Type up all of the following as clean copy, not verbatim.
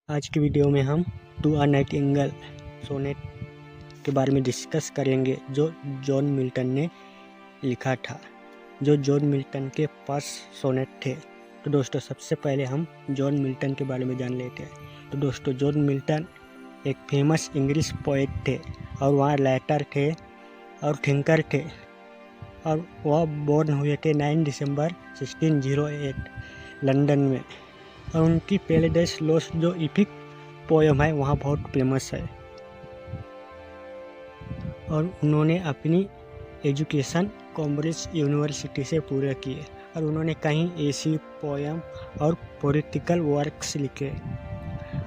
आज की वीडियो में हम टू अ नाइटिंगेल सोनेट के बारे में डिस्कस करेंगे जो जॉन मिल्टन ने लिखा था, जो जॉन मिल्टन के पास सोनेट थे। तो दोस्तों सबसे पहले हम जॉन मिल्टन के बारे में जान लेते हैं। तो दोस्तों जॉन मिल्टन एक फेमस इंग्लिश पोएट थे और वहाँ राइटर थे और थिंकर थे और वह बोर्न हुए थे 9 दिसंबर 1608 लंदन में। और उनकी पैराडाइज लॉस्ट जो इपिक पोयम है वहाँ बहुत फेमस है। और उन्होंने अपनी एजुकेशन कैम्ब्रिज यूनिवर्सिटी से पूरे किए और उन्होंने कहीं ऐसी पोयम और पॉलिटिकल वर्क्स लिखे।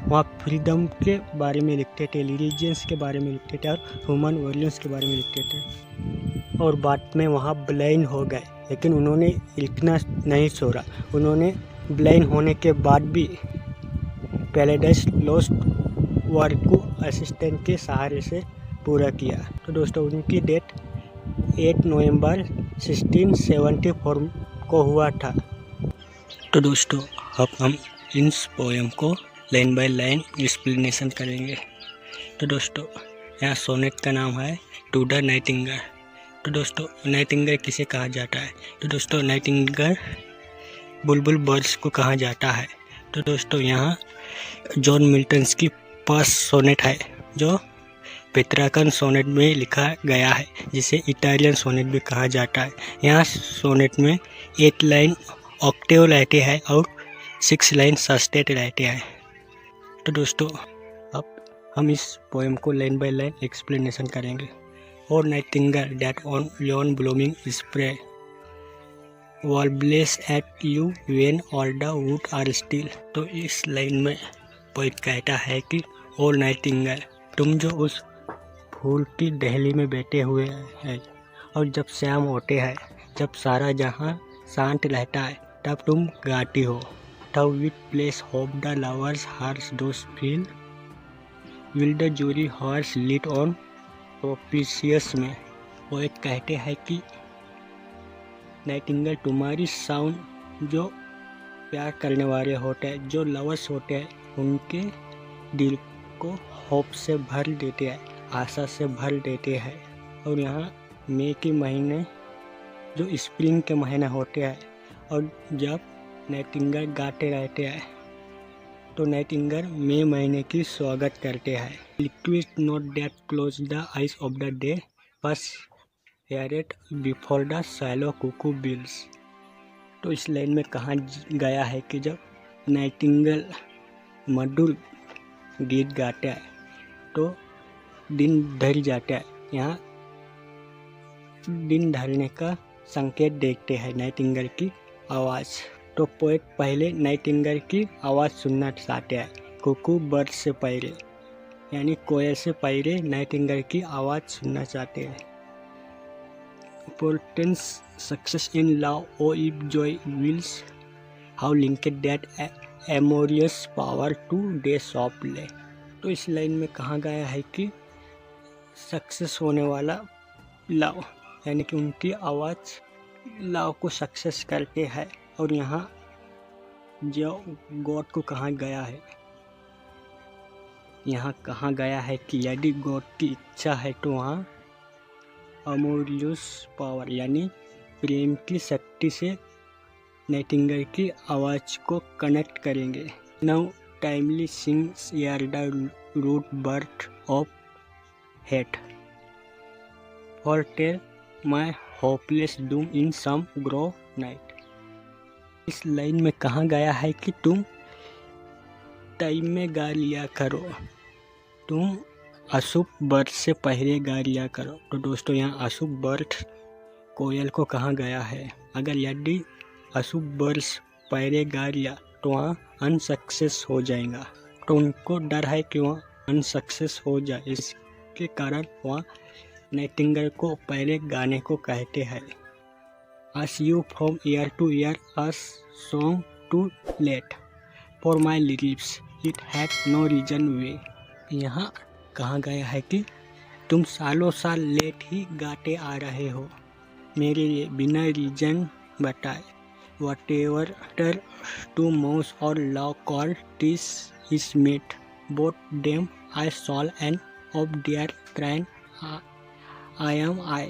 वहाँ फ्रीडम के बारे में लिखते थे, रिलीजियंस के बारे में लिखते थे और ह्यूमन वैल्यूज़ के बारे में लिखते थे। और बाद में वहाँ ब्लाइंड हो गए, लेकिन उन्होंने लिखना नहीं छोड़ा। उन्होंने ब्लाइंड होने के बाद भी पैराडाइज लॉस्ट वर्क को असिस्टेंट के सहारे से पूरा किया। तो दोस्तों उनकी डेट 8 नवंबर 1674 को हुआ था। तो दोस्तों अब हम इस पोएम को लाइन बाय लाइन एक्सप्लेनेशन करेंगे। तो दोस्तों यहाँ सोनेट का नाम है टू द नाइटिंगेल। तो दोस्तों नाइटिंगेल किसे कहा जाता है? तो दोस्तों नाइटिंगेल बुलबुल बर्ड्स को कहा जाता है। तो दोस्तों यहाँ जॉन मिल्टन की 5 सोनेट है जो पेट्रार्कन सोनेट में लिखा गया है, जिसे इटालियन सोनेट भी कहा जाता है। यहाँ सोनेट में 8 लाइन ऑक्टेव रहते हैं और 6 लाइन सस्टेट रहते हैं। तो दोस्तों अब हम इस पोएम को लाइन बाय लाइन एक्सप्लेनेशन करेंगे। और Nightingale that on yon blooming spray warbles at you when all the wood are still। तो इस लाइन में पोएट कहता है कि ओ नाइटिंगेल, तुम जो उस फूल की डहली में बैठे हुए हैं और जब शाम होते हैं, जब सारा जहां शांत रहता है, तब तुम गाती हो। Thou with place hope the lovers hearts those feel will the jury horse lit on propitious में। पोएट कहते हैं कि नाइटिंगेल तुम्हारी साउंड जो प्यार करने वाले होते हैं, जो लवर्स होते हैं, उनके दिल को होप से भर देते हैं, आशा से भर देते हैं। और यहाँ मई के महीने जो स्प्रिंग के महीने होते हैं और जब नाइटिंगेल गाते रहते हैं तो नाइटिंगेल मई महीने की स्वागत करते हैं। Liquid note that close the eyes of the day first heard before the shallow cuckoo bills. तो इस लाइन में कहा गया है कि जब नाइटिंगेल मधुर गीत गाता है तो दिन ढल जाता है। यहाँ दिन ढलने का संकेत देखते हैं नाइटिंगेल की आवाज़। तो पोएट पहले नाइटिंगेल की आवाज़ सुनना चाहते हैं, कुकू बर्ड से पहले, यानी कोयल से पहले नाइटिंगेल की आवाज़ सुनना चाहते हैं। Portents success in love, oh if joy wills, how linked that amorous power to day softly। तो इस लाइन में कहा गया है कि सक्सेस होने वाला लव, यानी कि उनकी आवाज़ लव को सक्सेस करते हैं। और यहाँ जो गॉड को कहा गया है, यहाँ कहा गया है कि यदि गॉड की इच्छा है तो वहाँ अमोरियस पावर यानी प्रेम की शक्ति से नाइटिंगेल की आवाज़ को कनेक्ट करेंगे। Now timely sings ere the rude bird of hate foretell my hopeless doom in some grove nigh. इस लाइन में कहा गया है कि तुम टाइम में गा लिया करो, तुम अशुभ बर्थ से पहले गा लिया करो। तो दोस्तों यहाँ अशुभ बर्थ कोयल को कहा गया है। अगर यदि अशुभ बर्थ पहले गा लिया तो वहाँ अनसक्सेस हो जाएगा। तो उनको डर है कि वहाँ अनसक्सेस हो जाए, इसके कारण वहाँ नाइटिंगेल को पहले गाने को कहते हैं। As you from year to year a song too late for my lips it had no reason way। यहाँ कहा गया है कि तुम सालों साल लेट ही गाते आ रहे हो मेरे लिए बिना रीजन बताए। whatever to mouse or love call this is meet both them I saw and of their train I am I।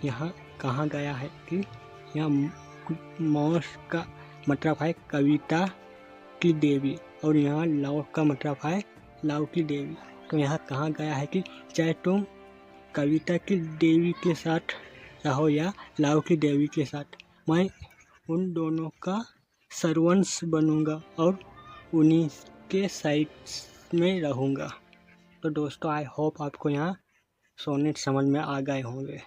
यहाँ कहा गया है कि यहाँ मौस का मतलब है कविता की देवी और यहाँ लव का मतलब है लव की देवी। तो यहाँ कहा गया है कि चाहे तुम कविता की देवी के साथ रहो या लव की देवी के साथ, मैं उन दोनों का सर्वंस बनूंगा और उन्हीं के साइड में रहूंगा। तो दोस्तों आई होप आपको यहाँ सोनेट समझ में आ गए होंगे।